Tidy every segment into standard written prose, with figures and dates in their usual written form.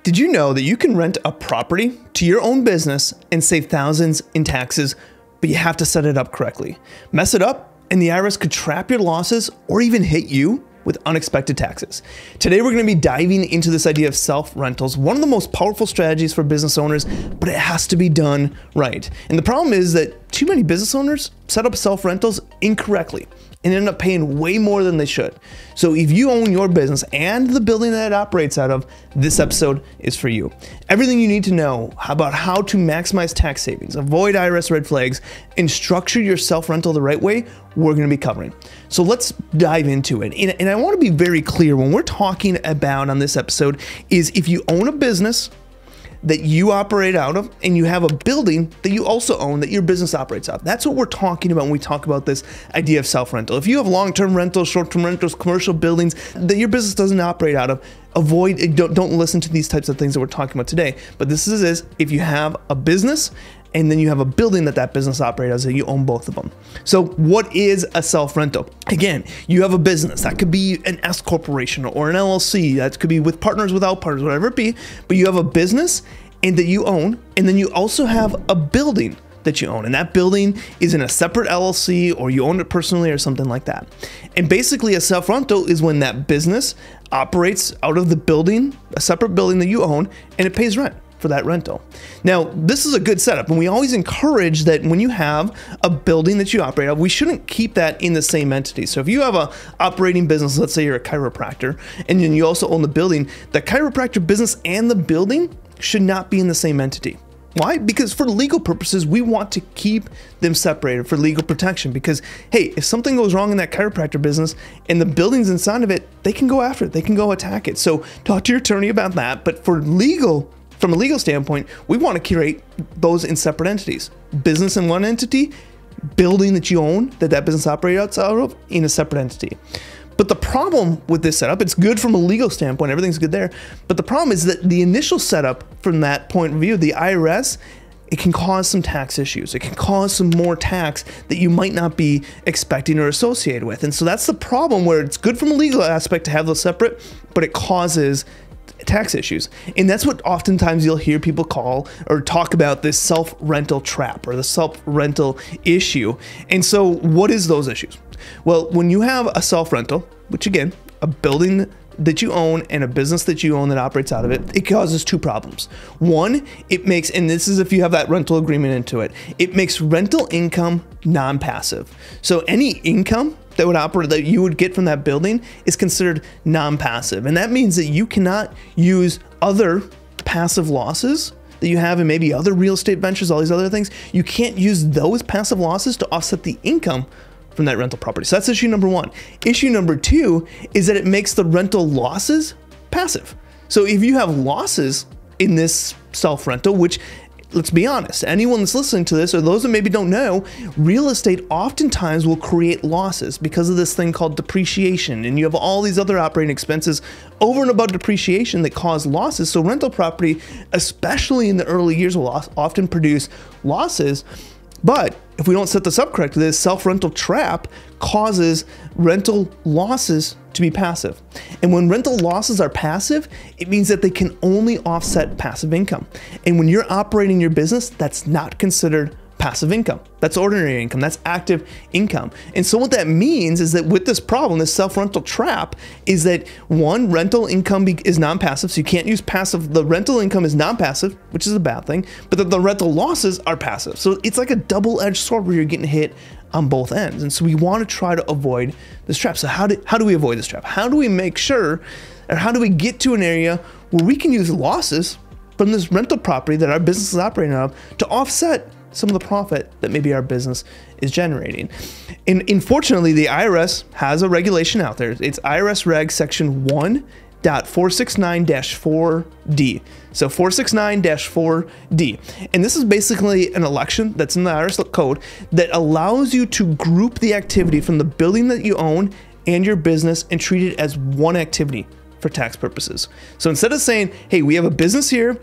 Did you know that you can rent a property to your own business and save thousands in taxes, but you have to set it up correctly? Mess it up and the IRS could trap your losses or even hit you with unexpected taxes. Today, we're going to be diving into this idea of self-rentals, one of the most powerful strategies for business owners, but it has to be done right. And the problem is that too many business owners set up self-rentals incorrectly and end up paying way more than they should. So if you own your business and the building that it operates out of, this episode is for you. Everything you need to know about how to maximize tax savings, avoid IRS red flags, and structure your self-rental the right way, we're gonna be covering. So let's dive into it. And I wanna be very clear when we're talking about on this episode is if you own a business that you operate out of and you have a building that you also own that your business operates out of. That's what we're talking about when we talk about this idea of self-rental. If you have long-term rentals, short-term rentals, commercial buildings that your business doesn't operate out of, don't listen to these types of things that we're talking about today. But this is if you have a business and then you have a building that business operates as, and you own both of them. So what is a self-rental? Again, you have a business. That could be an S corporation or an LLC. That could be with partners, without partners, whatever it be. But you have a business and that you own, and then you also have a building that you own. And that building is in a separate LLC or you own it personally or something like that. And basically a self-rental is when that business operates out of the building, a separate building that you own, and it pays rent for that rental. Now, this is a good setup, and we always encourage that when you have a building that you operate out of, we shouldn't keep that in the same entity. So if you have a operating business, let's say you're a chiropractor, and then you also own the building, the chiropractor business and the building should not be in the same entity. Why? Because for legal purposes, we want to keep them separated for legal protection. Because, hey, if something goes wrong in that chiropractor business and the building's inside of it, they can go after it. They can go attack it. So talk to your attorney about that. But from a legal standpoint, we want to curate those in separate entities. Business in one entity, building that you own that business operates out of in a separate entity. But the problem with this setup, it's good from a legal standpoint, everything's good there. But the problem is that the initial setup from that point of view, the IRS, it can cause some tax issues. It can cause some more tax that you might not be expecting or associated with. And so that's the problem where it's good from a legal aspect to have those separate, but it causes tax issues. And that's what oftentimes you'll hear people call or talk about this self-rental trap or the self-rental issue. And so what is those issues? Well, when you have a self-rental, which again, a building that you own and a business that you own that operates out of it, it causes two problems. One, it makes, and this is if you have that rental agreement into it, it makes rental income non-passive. So any income that would operate that you would get from that building is considered non-passive. And that means that you cannot use other passive losses that you have in maybe other real estate ventures, all these other things. You can't use those passive losses to offset the income from that rental property. So that's issue number one. Issue number two is that it makes the rental losses passive. So if you have losses in this self-rental, which, let's be honest, anyone that's listening to this or those that maybe don't know, real estate oftentimes will create losses because of this thing called depreciation. And you have all these other operating expenses over and above depreciation that cause losses. So rental property, especially in the early years, will often produce losses. But if we don't set this up correctly, this self-rental trap causes rental losses to be passive. And when rental losses are passive, it means that they can only offset passive income. And when you're operating your business, that's not considered passive income. That's ordinary income. That's active income. And so what that means is that with this problem, this self-rental trap, is that one, rental income is non-passive, so you can't use passive. The rental income is non-passive, which is a bad thing, but the rental losses are passive. So it's like a double-edged sword where you're getting hit on both ends. And so we want to try to avoid this trap. So how do we avoid this trap? How do we make sure, or how do we get to an area where we can use losses from this rental property that our business is operating out of to offset some of the profit that maybe our business is generating? And unfortunately, the IRS has a regulation out there. It's IRS Reg Section 1.469-4D. So 469-4D. And this is basically an election that's in the IRS code that allows you to group the activity from the building that you own and your business and treat it as one activity for tax purposes. So instead of saying, hey, we have a business here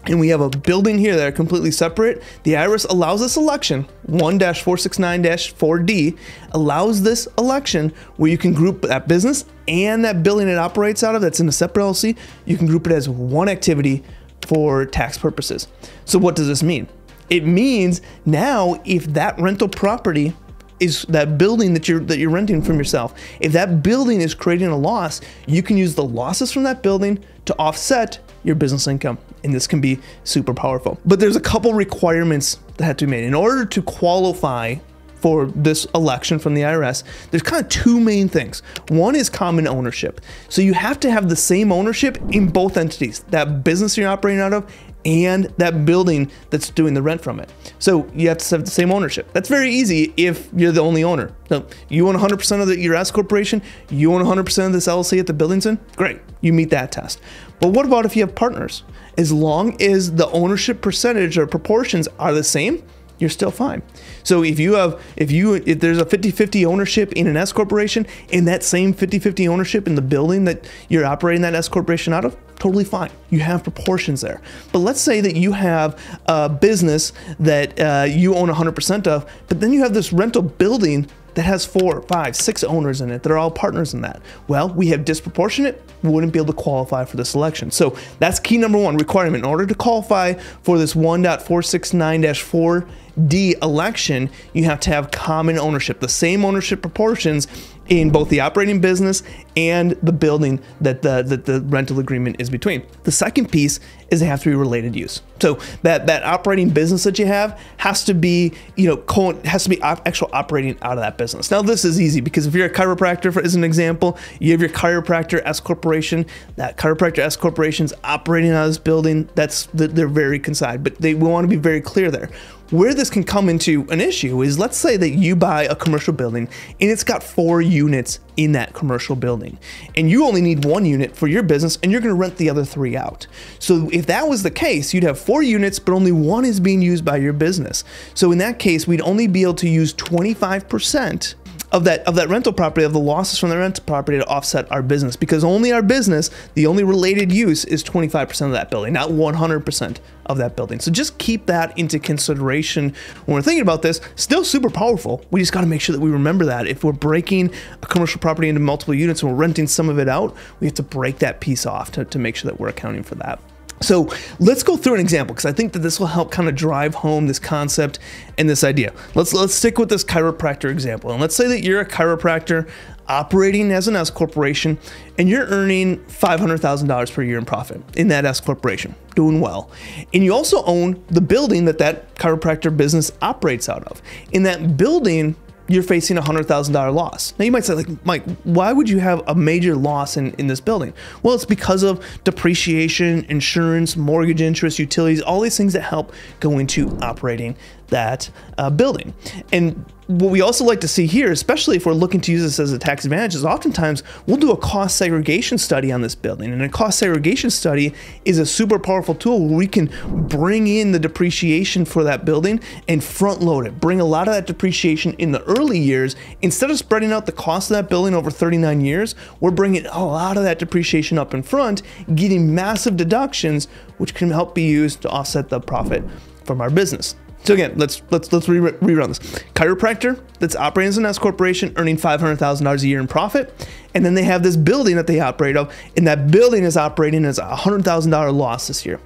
and we have a building here that are completely separate, the IRS allows this election, 1-469-4D, allows this election where you can group that business and that building it operates out of that's in a separate LLC, you can group it as one activity for tax purposes. So what does this mean? It means now if that rental property is that building that you're renting from yourself, if that building is creating a loss, you can use the losses from that building to offset your business income. And this can be super powerful. But there's a couple requirements that have to be made. In order to qualify for this election from the IRS, there's kind of two main things. One is common ownership. So you have to have the same ownership in both entities, that business you're operating out of and that building that's doing the rent from it. So you have to have the same ownership. That's very easy if you're the only owner. So you own 100% of your S corporation, you own 100% of this LLC that the building's in, great, you meet that test. But what about if you have partners? As long as the ownership percentage or proportions are the same, you're still fine. So if there's a 50-50 ownership in an S corporation and that same 50-50 ownership in the building that you're operating that S corporation out of, totally fine. You have proportions there. But let's say that you have a business that you own 100% of, but then you have this rental building that has 4, 5, 6 owners in it that are all partners in that. Well, we have disproportionate, we wouldn't be able to qualify for this election. So that's key number one requirement. In order to qualify for this 1.469-4D election, you have to have common ownership, the same ownership proportions in both the operating business and the building that the rental agreement is between. The second piece is they have to be related use. So that operating business that you have has to be, actual operating out of that business. Now this is easy because if you're a chiropractor, as an example, you have your chiropractor S corporation. That chiropractor S corporation is operating out of this building. They're very coincided, but we want to be very clear there. Where this can come into an issue is, let's say that you buy a commercial building and it's got 4 units in that commercial building and you only need 1 unit for your business and you're going to rent the other 3 out. So if that was the case, you'd have 4 units, but only 1 is being used by your business. So in that case, we'd only be able to use 25% of that rental property, of the losses from the rental property, to offset our business, because only our business, the only related use is 25% of that building, not 100% of that building. So just keep that into consideration when we're thinking about this. Still super powerful. We just got to make sure that we remember that if we're breaking a commercial property into multiple units and we're renting some of it out, we have to break that piece off to make sure that we're accounting for that. So let's go through an example, because I think that this will help kind of drive home this concept and this idea. Let's stick with this chiropractor example. And let's say that you're a chiropractor operating as an S corporation and you're earning $500,000 per year in profit in that S corporation, doing well. And you also own the building that chiropractor business operates out of. In that building, you're facing a $100,000 loss. Now you might say, like, Mike, why would you have a major loss in this building? Well, it's because of depreciation, insurance, mortgage interest, utilities, all these things that help go into operating that building. And what we also like to see here, especially if we're looking to use this as a tax advantage, is oftentimes we'll do a cost segregation study on this building. And a cost segregation study is a super powerful tool where we can bring in the depreciation for that building and front load it, bring a lot of that depreciation in the early years. Instead of spreading out the cost of that building over 39 years, we're bringing a lot of that depreciation up in front, getting massive deductions, which can help be used to offset the profit from our business. So again, let's rerun this. Chiropractor that's operating as an S corporation, earning $500,000 a year in profit, and then they have this building that they operate of, and that building is operating as a $100,000 loss this year.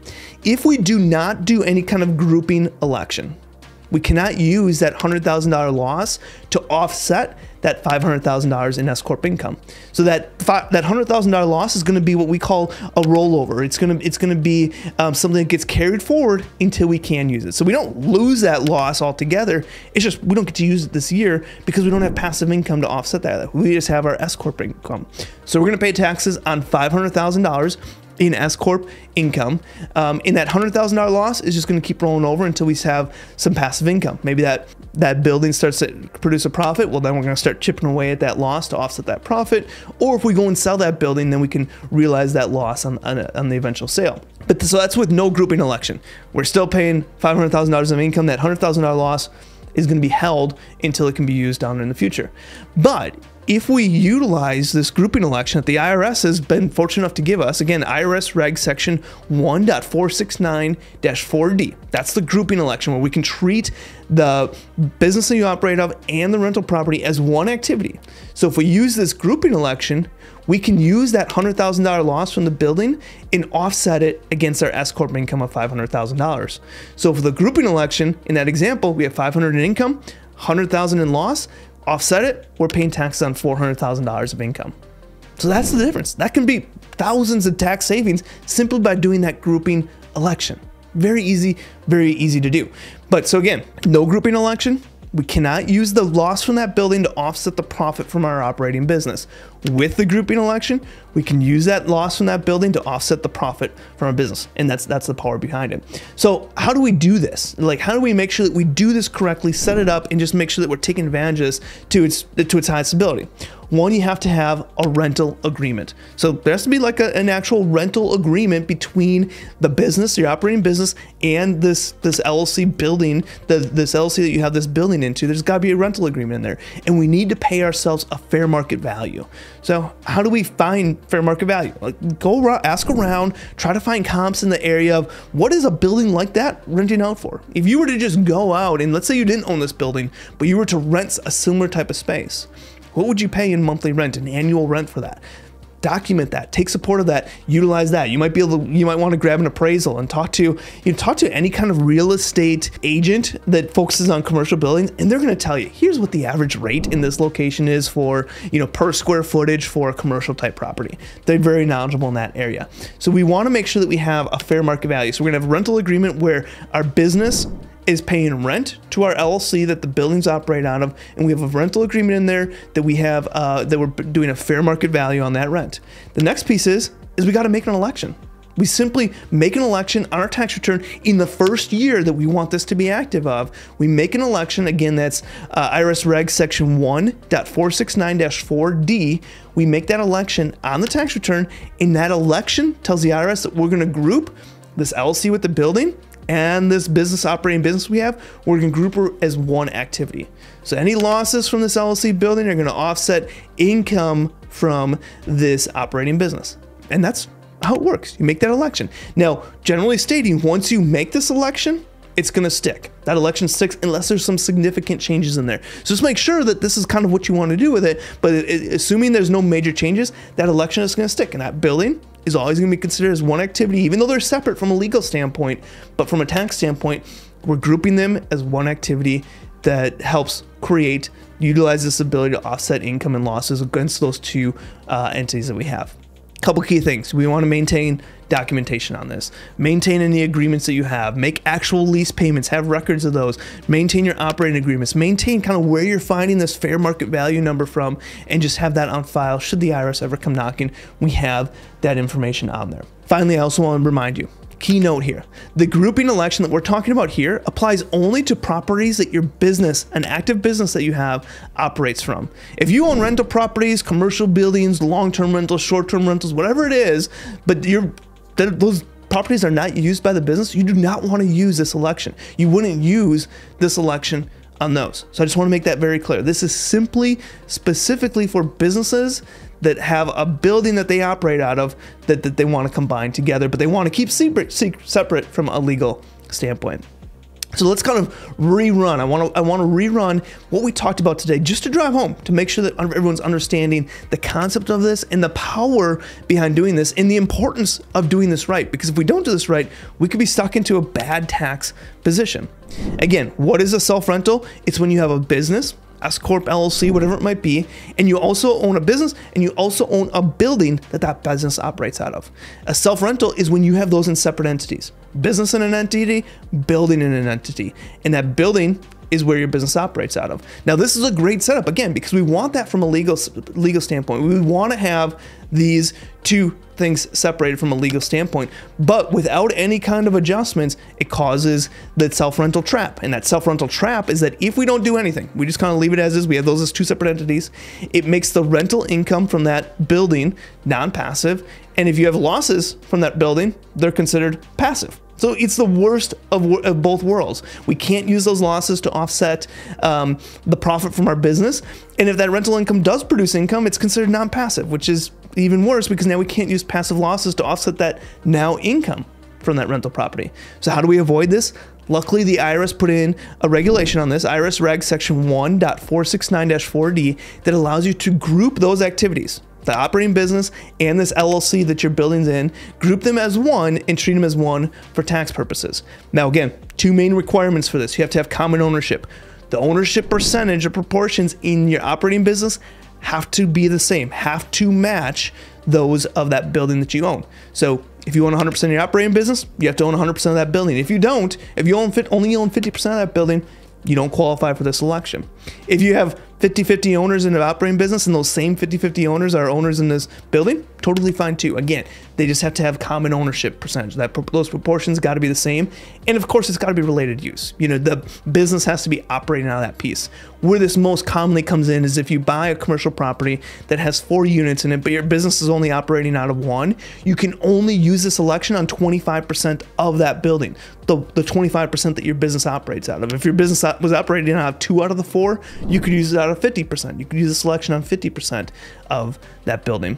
If we do not do any kind of grouping election, we cannot use that $100,000 loss to offset that $500,000 in S corp income. So that $100,000 loss is going to be what we call a rollover. It's going to be something that gets carried forward until we can use it. So we don't lose that loss altogether. It's just we don't get to use it this year because we don't have passive income to offset that. We just have our S corp income. So we're going to pay taxes on $500,000 in S corp income. And that $100,000 loss is just going to keep rolling over until we have some passive income. Maybe that building starts to produce a profit. Well, then we're going to start chipping away at that loss to offset that profit. Or if we go and sell that building, then we can realize that loss on the eventual sale. But so that's with no grouping election. We're still paying $500,000 of income. That $100,000 loss is going to be held until it can be used down in the future. But if we utilize this grouping election that the IRS has been fortunate enough to give us, again, IRS Reg Section 1.469-4D, that's the grouping election where we can treat the business that you operate of and the rental property as one activity. So if we use this grouping election, we can use that $100,000 loss from the building and offset it against our S-Corp income of $500,000. So for the grouping election, in that example, we have $500 in income, $100,000 in loss, offset it, we're paying taxes on $400,000 of income. So that's the difference. That can be thousands of tax savings simply by doing that grouping election. Very easy to do. But so again, no grouping election. We cannot use the loss from that building to offset the profit from our operating business. With the grouping election, we can use that loss from that building to offset the profit from our business. And that's the power behind it. So how do we do this? Like, how do we make sure that we do this correctly, set it up, and just make sure that we're taking advantages to its highest ability? One, you have to have a rental agreement. So there has to be like an actual rental agreement between the business, your operating business, and this LLC building, this LLC that you have this building into. There's got to be a rental agreement in there. And we need to pay ourselves a fair market value. So how do we find fair market value? Like, go around, ask around, try to find comps in the area of what is a building like that renting out for? If you were to just go out and let's say you didn't own this building, but you were to rent a similar type of space, what would you pay in monthly rent, an annual rent for that? Document that, take support of that, utilize that. You might want to grab an appraisal and talk to any kind of real estate agent that focuses on commercial buildings, and they're going to tell you, here's what the average rate in this location is for, per square footage for a commercial type property. They're very knowledgeable in that area. So we want to make sure that we have a fair market value. So we're going to have a rental agreement where our business is paying rent to our LLC that the buildings operate out of, and we have a rental agreement in there that we have that we're doing a fair market value on that rent. The next piece is we got to make an election. We simply make an election on our tax return in the first year that we want this to be active of. We make an election, again, that's IRS Reg Section 1.469-4D. We make that election on the tax return, and that election tells the IRS that we're going to group this LLC with the building and this operating business we have, we're going to group her as one activity. So any losses from this LLC building are going to offset income from this operating business. And that's how it works. You make that election. Now, generally stating, once you make this election, it's going to stick. That election sticks unless there's some significant changes in there. So just make sure that this is kind of what you want to do with it. But assuming there's no major changes, that election is going to stick. And that building is always going to be considered as one activity, even though they're separate from a legal standpoint. But from a tax standpoint, we're grouping them as one activity that helps utilize this ability to offset income and losses against those two entities that we have. Couple key things. We want to maintain documentation on this. Maintain any agreements that you have. Make actual lease payments. Have records of those. Maintain your operating agreements. Maintain kind of where you're finding this fair market value number from, and just have that on file. Should the IRS ever come knocking, we have that information on there. Finally, I also want to remind you, key note here, the grouping election that we're talking about here applies only to properties that your business, an active business that you have, operates from. If you own rental properties, commercial buildings, long-term rentals, short-term rentals, whatever it is, but those properties are not used by the business, you do not want to use this election. You wouldn't use this election on those. So I just want to make that very clear. This is specifically for businesses that have a building that they operate out of that they want to combine together, but they want to keep separate from a legal standpoint. So let's kind of rerun. I want to rerun what we talked about today, just to drive home, to make sure that everyone's understanding the concept of this and the power behind doing this and the importance of doing this right. Because if we don't do this right, we could be stuck into a bad tax position. Again, what is a self-rental? It's when you have a business, S-Corp, LLC, whatever it might be, and you also own a business and you also own a building that business operates out of. A self-rental is when you have those in separate entities. Business in an entity, building in an entity, and that building is where your business operates out of. Now, this is a great setup, again, because we want that from a legal standpoint. We want to have these two things separated from a legal standpoint, but without any kind of adjustments, it causes that self-rental trap. And that self-rental trap is that if we don't do anything, we just kind of leave it as is, we have those as two separate entities, it makes the rental income from that building non-passive. And if you have losses from that building, they're considered passive. So it's the worst of both worlds. We can't use those losses to offset the profit from our business. And if that rental income does produce income, it's considered non-passive, which is even worse because now we can't use passive losses to offset that now income from that rental property. So how do we avoid this? Luckily, the IRS put in a regulation on this, IRS Reg Section 1.469-4D, that allows you to group those activities, the operating business and this LLC that your building's in, group them as one and treat them as one for tax purposes. Now, again, two main requirements for this. You have to have common ownership. The ownership percentage or proportions in your operating business have to be the same, have to match those of that building that you own. So if you own 100% of your operating business, you have to own 100% of that building. If you don't, if you only own 50% of that building, you don't qualify for this election. If you have 50-50 owners in an operating business and those same 50-50 owners are owners in this building, totally fine too. Again, they just have to have common ownership percentage. Those proportions got to be the same. And of course, it's got to be related use. You know, the business has to be operating out of that piece. Where this most commonly comes in is if you buy a commercial property that has 4 units in it, but your business is only operating out of 1, you can only use this election on 25% of that building, the 25% that your business operates out of. If your business was operating out of 2 out of the 4, you could use it out of 50%. You could use a selection on 50% of that building.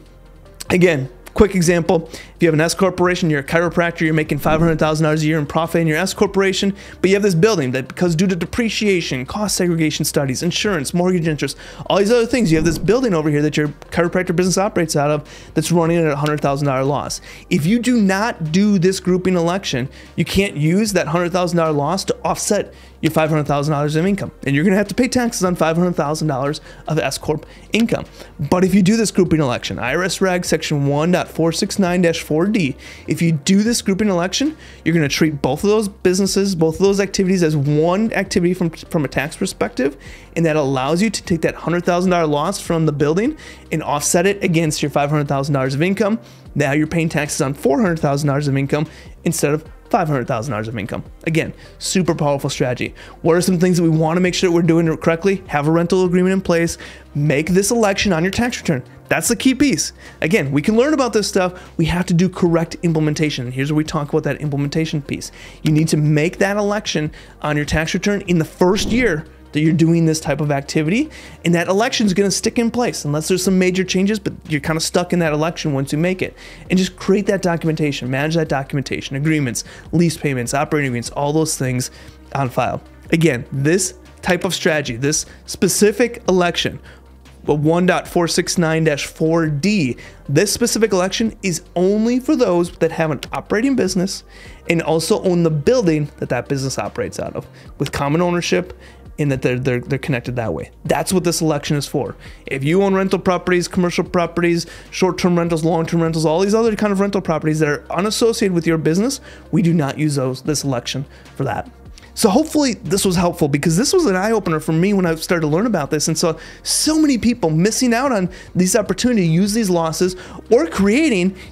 Again, quick example, if you have an S corporation, you're a chiropractor, you're making $500,000 a year in profit in your S corporation, but you have this building that, because due to depreciation, cost segregation studies, insurance, mortgage interest, all these other things, you have this building over here that your chiropractor business operates out of that's running at a $100,000 loss. If you do not do this grouping election, you can't use that $100,000 loss to offset your $500,000 of income, and you're going to have to pay taxes on $500,000 of S corp income. But if you do this grouping election, IRS Reg Section 1.469-4D, if you do this grouping election, you're going to treat both of those businesses, both of those activities as one activity from a tax perspective, and that allows you to take that $100,000 loss from the building and offset it against your $500,000 of income. Now you're paying taxes on $400,000 of income instead of $500,000 of income. Again, super powerful strategy. What are some things that we want to make sure that we're doing it correctly? Have a rental agreement in place. Make this election on your tax return. That's the key piece. Again, we can learn about this stuff. We have to do correct implementation. Here's where we talk about that implementation piece. You need to make that election on your tax return in the first year that you're doing this type of activity, and that election is going to stick in place unless there's some major changes, but you're kind of stuck in that election once you make it. And just create that documentation, manage that documentation, agreements, lease payments, operating agreements, all those things on file. Again, this type of strategy, this specific election, 1.469-4D, this specific election is only for those that have an operating business and also own the building that that business operates out of with common ownership, and that they're connected that way. That's what this election is for. If you own rental properties, commercial properties, short-term rentals, long-term rentals, all these other kind of rental properties that are unassociated with your business, we do not use this election for that. So hopefully this was helpful, because this was an eye-opener for me when I started to learn about this, and saw so many people missing out on these opportunities to use these losses, or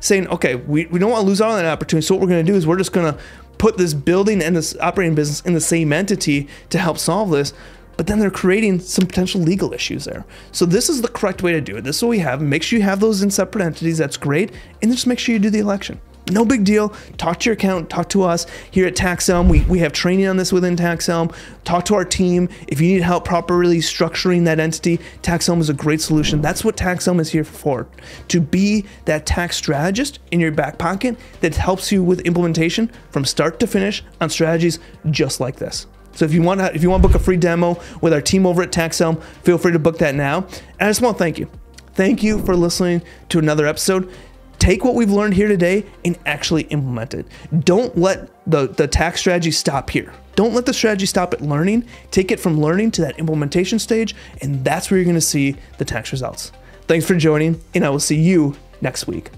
saying, okay, we don't want to lose out on that opportunity, so what we're going to do is we're just going to put this building and this operating business in the same entity to help solve this, but then they're creating some potential legal issues there. So this is the correct way to do it. This is what we have. Make sure you have those in separate entities. That's great. And just make sure you do the election. No big deal. Talk to your accountant, talk to us here at TaxElm. We have training on this within TaxElm. Talk to our team. If you need help properly structuring that entity, TaxElm is a great solution. That's what TaxElm is here for, to be that tax strategist in your back pocket that helps you with implementation from start to finish on strategies just like this. So if you want to book a free demo with our team over at TaxElm, feel free to book that now. And I just want to thank you. Thank you for listening to another episode. Take what we've learned here today and actually implement it. Don't let the tax strategy stop here. Don't let the strategy stop at learning. Take it from learning to that implementation stage, and that's where you're going to see the tax results. Thanks for joining, and I will see you next week.